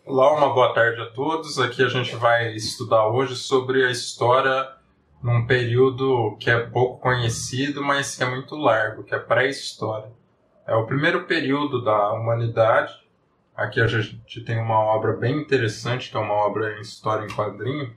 Olá, uma boa tarde a todos. Aqui a gente vai estudar hoje sobre a história num período que é pouco conhecido, mas que é muito largo, que é a pré-história. É o primeiro período da humanidade. Aqui a gente tem uma obra bem interessante, que é uma obra em história em quadrinho.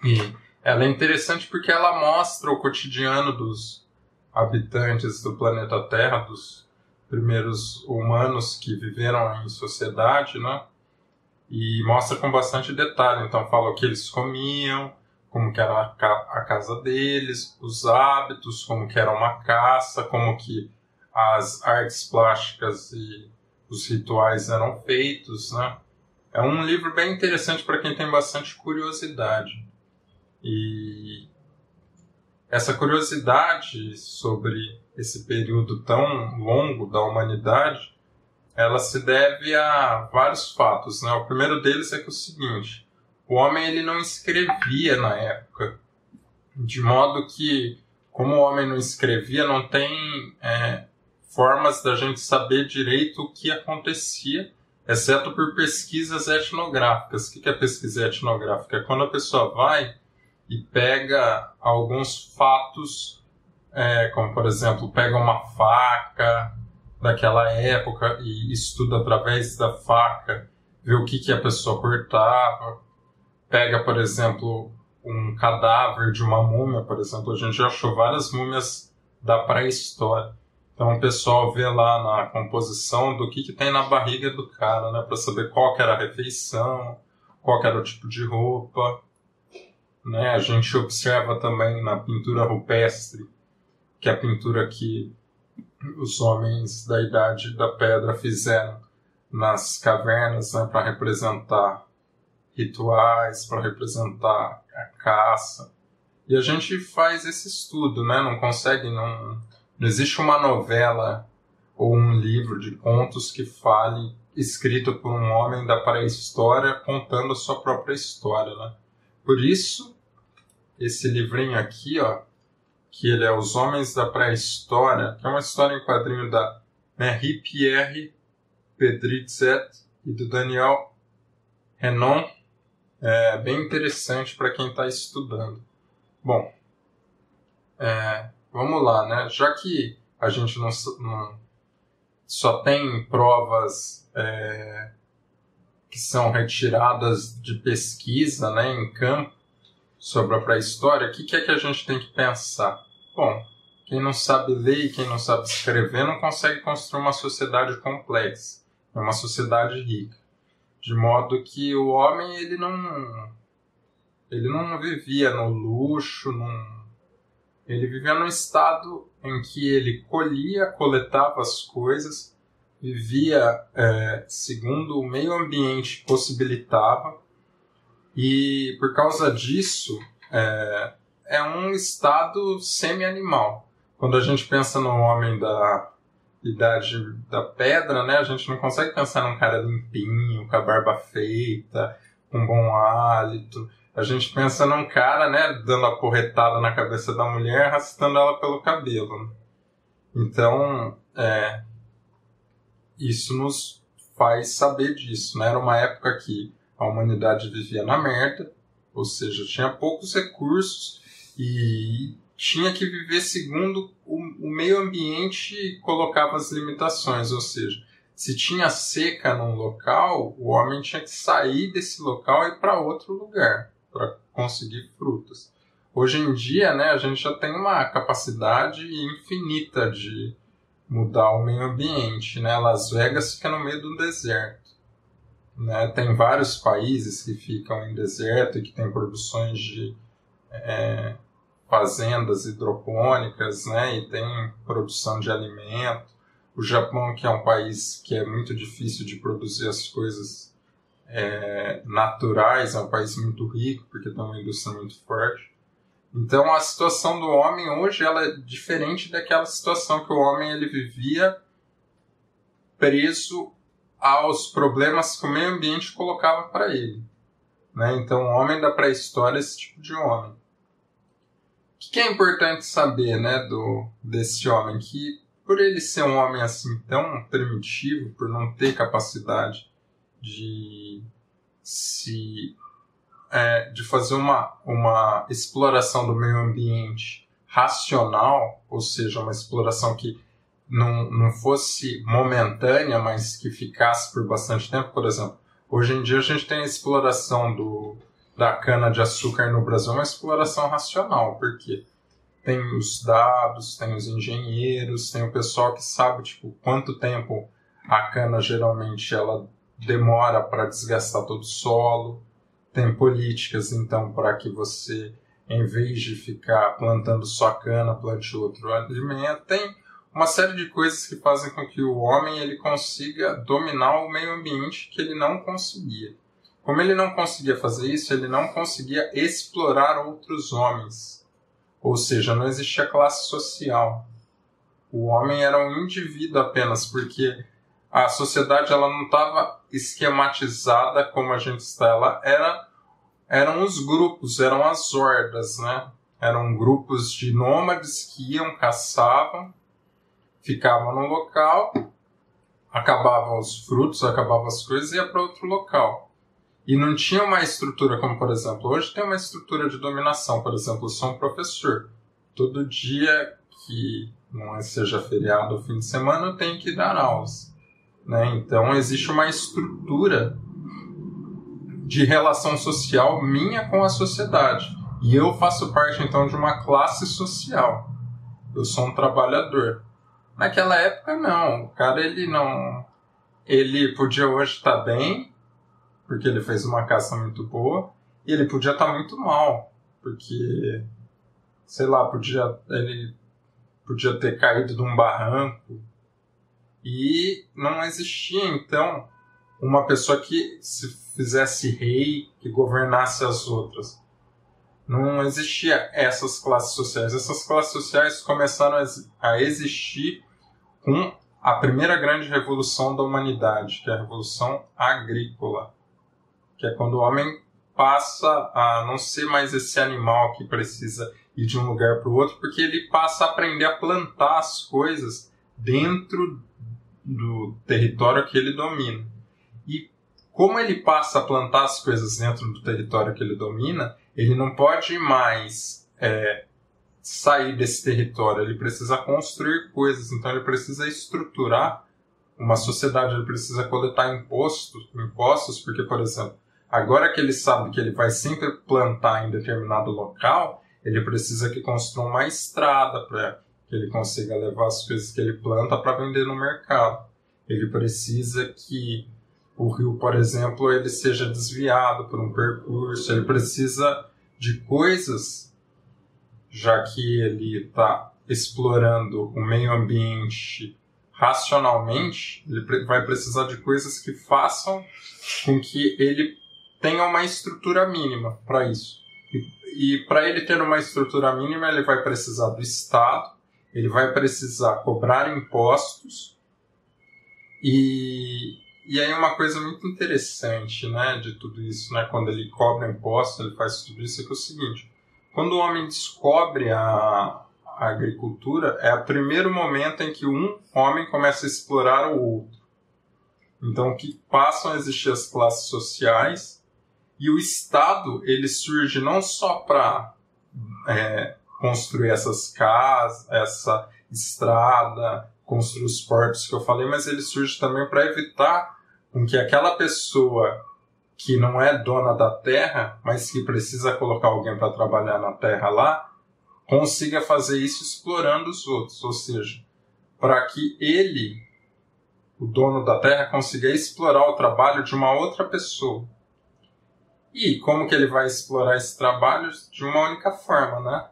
E ela é interessante porque ela mostra o cotidiano dos habitantes do planeta Terra, dos primeiros humanos que viveram em sociedade, né? E mostra com bastante detalhe. Então fala o que eles comiam, como que era a casa deles, os hábitos, como que era uma caça, como que as artes plásticas e os rituais eram feitos, né? É um livro bem interessante para quem tem bastante curiosidade. E essa curiosidade sobre esse período tão longo da humanidade, ela se deve a vários fatos, né? O primeiro deles é que é o seguinte: o homem ele não escrevia na época, de modo que, como o homem não escrevia, não tem formas da gente saber direito o que acontecia, exceto por pesquisas etnográficas. O que é pesquisa etnográfica? É quando a pessoa vai e pega alguns fatos, como por exemplo, pega uma faca daquela época e estuda através da faca, vê o que a pessoa cortava, pega, por exemplo, um cadáver de uma múmia, por exemplo, a gente já achou várias múmias da pré-história. Então o pessoal vê lá na composição do que tem na barriga do cara, né, para saber qual que era a refeição, qual que era o tipo de roupa, né? A gente observa também na pintura rupestre, que é a pintura que os homens da Idade da Pedra fizeram nas cavernas, né, para representar rituais, para representar a caça. E a gente faz esse estudo, né? Não existe uma novela ou um livro de contos que fale escrito por um homem da pré-história contando a sua própria história, né? Por isso, esse livrinho aqui, ó, que ele é Os Homens da Pré-História, que é uma história em quadrinho da Marie-Pierre Pedrizet e do Daniel Renon, é bem interessante para quem está estudando. Bom, vamos lá, né? Já que a gente não só tem provas que são retiradas de pesquisa, né, em campo, sobre a pré-história, o que é que a gente tem que pensar? Bom, quem não sabe ler e quem não sabe escrever não consegue construir uma sociedade complexa, uma sociedade rica. De modo que o homem ele não vivia no luxo, ele vivia num estado em que ele colhia, coletava as coisas, vivia segundo o meio ambiente possibilitava, e por causa disso é um estado semi-animal. Quando a gente pensa no homem da Idade da Pedra, né, a gente não consegue pensar num cara limpinho, com a barba feita, com bom hálito. A gente pensa num cara, né, dando a porretada na cabeça da mulher, arrastando ela pelo cabelo. Então, isso nos faz saber disso, né? Era uma época que a humanidade vivia na merda, ou seja, tinha poucos recursos e tinha que viver segundo o meio ambiente colocava as limitações, ou seja, se tinha seca num local, o homem tinha que sair desse local e ir para outro lugar para conseguir frutas. Hoje em dia, né, a gente já tem uma capacidade infinita de mudar o meio ambiente, né? Las Vegas fica no meio do deserto, né? Tem vários países que ficam em deserto e que tem produções de fazendas hidropônicas, né? E tem produção de alimento. O Japão, que é um país que é muito difícil de produzir as coisas naturais, é um país muito rico porque tem uma indústria muito forte. Então a situação do homem hoje ela é diferente daquela situação que o homem ele vivia preso aos problemas que o meio ambiente colocava para ele, né? Então o homem da pré-história é esse tipo de homem. O que é importante saber, né, desse homem? Que por ele ser um homem assim tão primitivo, por não ter capacidade de de fazer uma exploração do meio ambiente racional, ou seja, uma exploração que não fosse momentânea, mas que ficasse por bastante tempo. Por exemplo, hoje em dia a gente tem a exploração da cana-de-açúcar no Brasil, uma exploração racional, porque tem os dados, tem os engenheiros, tem o pessoal que sabe quanto tempo a cana geralmente ela demora para desgastar todo o solo. Tem políticas, então, para que você, em vez de ficar plantando só cana, plante outro alimento. Tem uma série de coisas que fazem com que o homem ele consiga dominar o meio ambiente que ele não conseguia. Como ele não conseguia fazer isso, ele não conseguia explorar outros homens. Ou seja, não existia classe social. O homem era um indivíduo apenas, porque a sociedade ela não estava esquematizada como a gente está. Eram os grupos, eram as hordas, né? Eram grupos de nômades que iam, caçavam, ficavam no local, acabavam os frutos, acabavam as coisas e ia para outro local. E não tinha uma estrutura como, por exemplo, hoje tem uma estrutura de dominação. Por exemplo, eu sou um professor. Todo dia que não seja feriado ou fim de semana, eu tenho que dar aulas. Né? Então, existe uma estrutura de relação social minha com a sociedade. E eu faço parte, então, de uma classe social. Eu sou um trabalhador. Naquela época, não. O cara, ele podia hoje estar bem, porque ele fez uma caça muito boa, e ele podia estar muito mal, porque, sei lá, ele podia ter caído de um barranco. E não existia, então, uma pessoa que se fizesse rei, que governasse as outras. Não existia essas classes sociais. Essas classes sociais começaram a existir com a primeira grande revolução da humanidade, que é a Revolução Agrícola, que é quando o homem passa a não ser mais esse animal que precisa ir de um lugar para o outro, porque ele passa a aprender a plantar as coisas dentro do território que ele domina. E como ele passa a plantar as coisas dentro do território que ele domina, ele não pode mais sair desse território, ele precisa construir coisas, então ele precisa estruturar uma sociedade, ele precisa coletar impostos, porque, por exemplo, agora que ele sabe que ele vai sempre plantar em determinado local, ele precisa que construa uma estrada para que ele consiga levar as coisas que ele planta para vender no mercado. Ele precisa que o rio, por exemplo, ele seja desviado por um percurso, ele precisa de coisas, já que ele está explorando o meio ambiente racionalmente, ele vai precisar de coisas que façam com que ele tenha uma estrutura mínima para isso. E para ele ter uma estrutura mínima, ele vai precisar do Estado, ele vai precisar cobrar impostos. E aí uma coisa muito interessante, né, de tudo isso, né, quando ele cobra impostos, ele faz tudo isso, é que é o seguinte: quando o homem descobre a agricultura, é o primeiro momento em que um homem começa a explorar o outro. Então, que passam a existir as classes sociais, e o Estado ele surge não só para construir essas casas, essa estrada, construir os portos que eu falei, mas ele surge também para evitar com que aquela pessoa que não é dona da terra, mas que precisa colocar alguém para trabalhar na terra lá, consiga fazer isso explorando os outros. Ou seja, para que ele, o dono da terra, consiga explorar o trabalho de uma outra pessoa. E como que ele vai explorar esse trabalho? De uma única forma, né?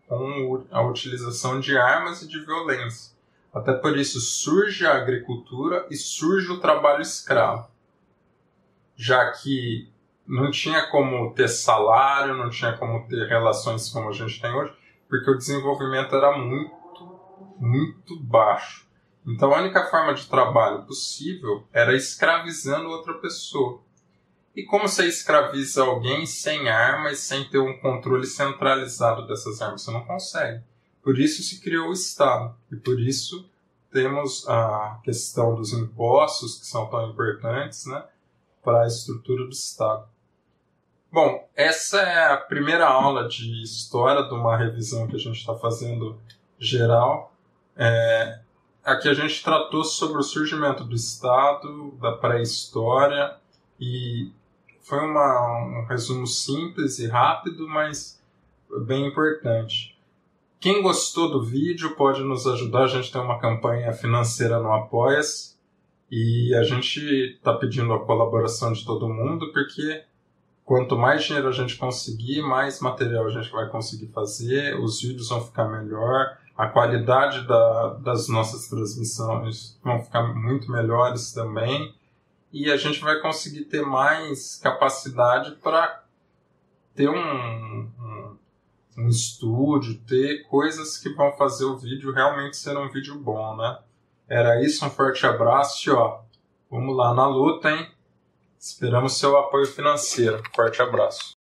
Com a utilização de armas e de violência. Até por isso surge a agricultura e surge o trabalho escravo. Já que não tinha como ter salário, não tinha como ter relações como a gente tem hoje, porque o desenvolvimento era muito, muito baixo. Então a única forma de trabalho possível era escravizando outra pessoa. E como você escraviza alguém sem armas, sem ter um controle centralizado dessas armas? Você não consegue. Por isso se criou o Estado. E por isso temos a questão dos impostos, que são tão importantes, né? para a estrutura do Estado. Bom, essa é a primeira aula de história de uma revisão que a gente está fazendo geral. Aqui a gente tratou sobre o surgimento do Estado, da pré-história, e foi um resumo simples e rápido, mas bem importante. Quem gostou do vídeo pode nos ajudar. A gente tem uma campanha financeira no Apoia-se e a gente está pedindo a colaboração de todo mundo, porque quanto mais dinheiro a gente conseguir, mais material a gente vai conseguir fazer, os vídeos vão ficar melhor, a qualidade das nossas transmissões vão ficar muito melhores também, e a gente vai conseguir ter mais capacidade para ter um estúdio, ter coisas que vão fazer o vídeo realmente ser um vídeo bom, né? Era isso, um forte abraço e vamos lá na luta, hein? Esperamos seu apoio financeiro. Forte abraço.